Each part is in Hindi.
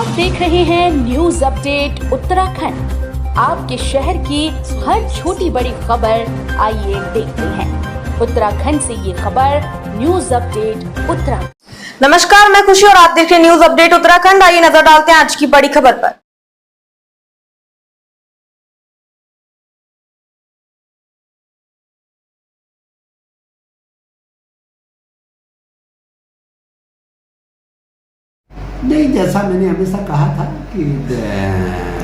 आप देख रहे हैं न्यूज अपडेट उत्तराखंड। आपके शहर की हर छोटी बड़ी खबर आइए देखते हैं। उत्तराखंड से ये खबर न्यूज अपडेट उत्तराखंड। नमस्कार, मैं खुशी और आप देख रहे हैं न्यूज अपडेट उत्तराखंड। आइए नजर डालते हैं आज की बड़ी खबर पर। नहीं, जैसा मैंने हमेशा कहा था कि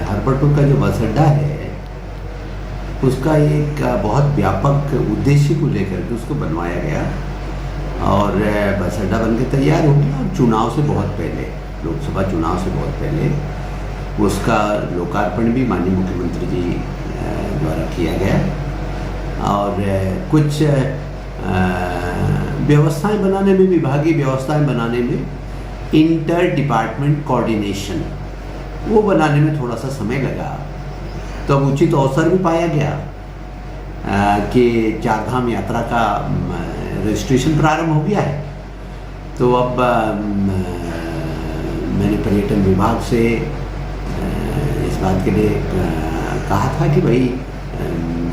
हरबरपुर का जो बस अड्डा है उसका एक बहुत व्यापक उद्देश्य को लेकर के उसको बनवाया गया और बस अड्डा बन के तैयार हो गया। और चुनाव से बहुत पहले, लोकसभा चुनाव से बहुत पहले उसका लोकार्पण भी माननीय मुख्यमंत्री जी द्वारा किया गया और कुछ व्यवस्थाएं बनाने में, विभागीय व्यवस्थाएं बनाने में इंटर डिपार्टमेंट कोऑर्डिनेशन वो बनाने में थोड़ा सा समय लगा। तो अब उचित अवसर भी पाया गया कि चारधाम यात्रा का रजिस्ट्रेशन प्रारंभ हो गया है। तो अब मैंने पर्यटन विभाग से इस बात के लिए कहा था कि भाई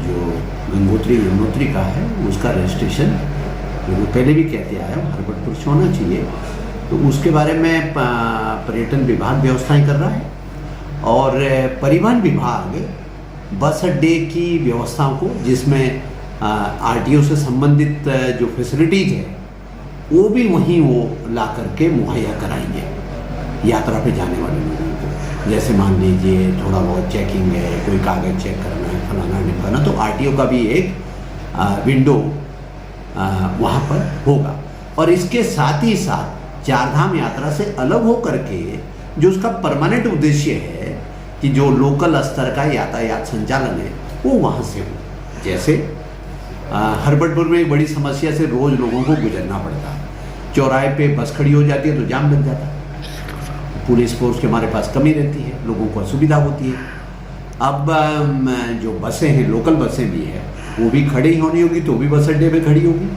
जो गंगोत्री यमुनोत्री का है उसका रजिस्ट्रेशन पहले भी कहते आया हरबरपुर से होना चाहिए। तो उसके बारे में पर्यटन विभाग व्यवस्थाएं कर रहा है और परिवहन विभाग बस अड्डे की व्यवस्थाओं को, जिसमें आरटीओ से संबंधित जो फैसिलिटीज है वो भी वहीं वो ला करके मुहैया कराएंगे यात्रा पे जाने वाले लोगों को। जैसे मान लीजिए थोड़ा बहुत चेकिंग है, कोई कागज़ चेक करना है, फलाना ढिमकाना, तो आरटीओ का भी एक विंडो वहाँ पर होगा। और इसके साथ ही साथ चारधाम यात्रा से अलग हो करके जो उसका परमानेंट उद्देश्य है कि जो लोकल स्तर का यातायात संचालन है वो वहाँ से हो। जैसे हरबरपुर में एक बड़ी समस्या से रोज लोगों को गुजरना पड़ता है। चौराहे पे बस खड़ी हो जाती है तो जाम लग जाता है। पुलिस फोर्स के हमारे पास कमी रहती है, लोगों को असुविधा होती है। अब जो बसें हैं, लोकल बसें भी है, वो भी खड़ी होनी होगी तो भी बस अड्डे पे खड़ी होगी।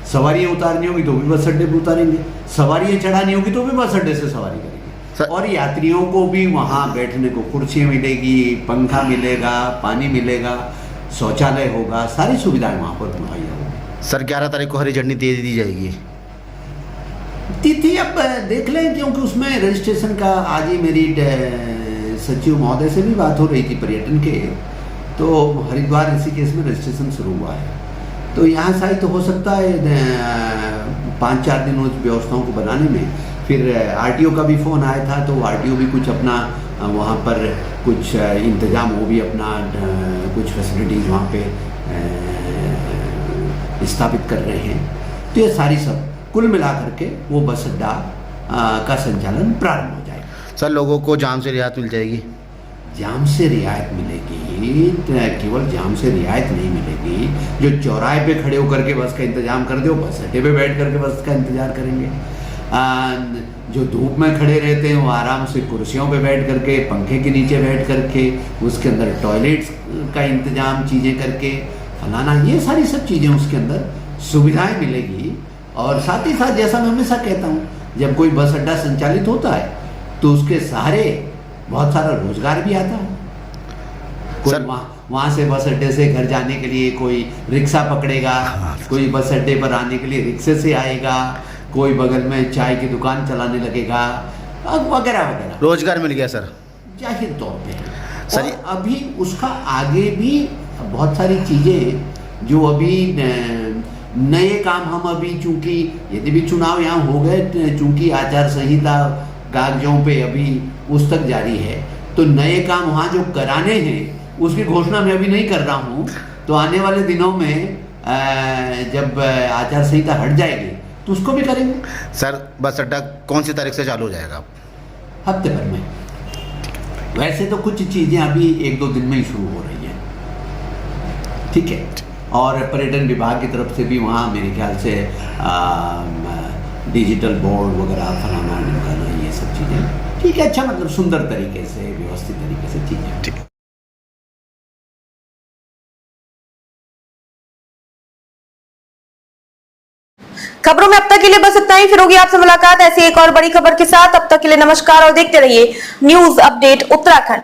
सवारियाँ उतारनी होगी तो भी बस अड्डे पे उतारेंगे। सवारियाँ चढ़ानी होगी तो भी बस अड्डे से सवारी करेंगे। और यात्रियों को भी वहाँ बैठने को कुर्सियाँ मिलेगी, पंखा मिलेगा, पानी मिलेगा, शौचालय होगा, सारी सुविधाएं वहाँ पर मुहैया होगी। सर 11 तारीख को हरी झंडी दे दी जाएगी। तिथि अब देख लें, क्योंकि उसमें रजिस्ट्रेशन का आज ही मेरी सचिव महोदय से भी बात हो रही थी पर्यटन के। तो हरिद्वार ऋषिकेश में रजिस्ट्रेशन शुरू हुआ है, तो यहाँ शायद तो हो सकता है 5-4 दिन उस व्यवस्थाओं को बनाने में। फिर आरटीओ का भी फ़ोन आया था, तो आरटीओ भी कुछ अपना वहाँ पर कुछ इंतज़ाम, वो भी अपना कुछ फैसिलिटीज़ वहाँ पे स्थापित कर रहे हैं। तो ये सारी सब कुल मिला करके वो बस अड्डा का संचालन प्रारंभ हो जाएगा। सर लोगों को जाम से रियायत मिल जाएगी? जाम से रियायत मिलेगी, केवल जाम से रियायत नहीं मिलेगी। जो चौराहे पे खड़े होकर के बस का इंतजाम कर दो, बस अड्डे पे बैठ करके बस का इंतजार करेंगे। जो धूप में खड़े रहते हैं वो आराम से कुर्सियों पे बैठ करके, पंखे के नीचे बैठ करके, उसके अंदर टॉयलेट्स का इंतजाम चीज़ें करके फलाना, ये सारी सब चीज़ें उसके अंदर सुविधाएं मिलेगी। और साथ ही साथ जैसा मैं हमेशा कहता हूँ, जब कोई बस अड्डा संचालित होता है तो उसके सहारे बहुत सारा रोजगार भी आता है। कोई वहाँ से बस अड्डे से घर जाने के लिए कोई रिक्शा पकड़ेगा, कोई बस अड्डे पर आने के लिए रिक्शे से आएगा, कोई बगल में चाय की दुकान चलाने लगेगा, वगैरह वगैरह। रोजगार मिल गया सर जाहिर तौर पे। सर और अभी उसका आगे भी बहुत सारी चीज़ें जो अभी नए काम हम अभी, चूंकि यदि भी चुनाव यहाँ हो गए, चूंकि आचार संहिता कागजों पे अभी उस तक जारी है, तो नए काम वहाँ जो कराने हैं उसकी घोषणा मैं अभी नहीं कर रहा हूँ। तो आने वाले दिनों में जब आचार संहिता हट जाएगी तो उसको भी करेंगे। सर बस अड्डा कौन सी तारीख से चालू हो जाएगा? हफ्ते भर में। वैसे तो कुछ चीज़ें अभी 1-2 दिन में ही शुरू हो रही हैं, ठीक है। और पर्यटन विभाग की तरफ से भी वहाँ मेरे ख्याल से डिजिटल बोर्ड वगैरह फलाना ढिमकाना, ये सब चीज़ें ठीक है, अच्छा, मतलब सुंदर तरीके से, व्यवस्थित तरीके से चीज़ें ठीक है। खबरों में अब तक के लिए बस इतना ही। फिर होगी आपसे मुलाकात ऐसी एक और बड़ी खबर के साथ। अब तक के लिए नमस्कार और देखते रहिए न्यूज अपडेट उत्तराखंड।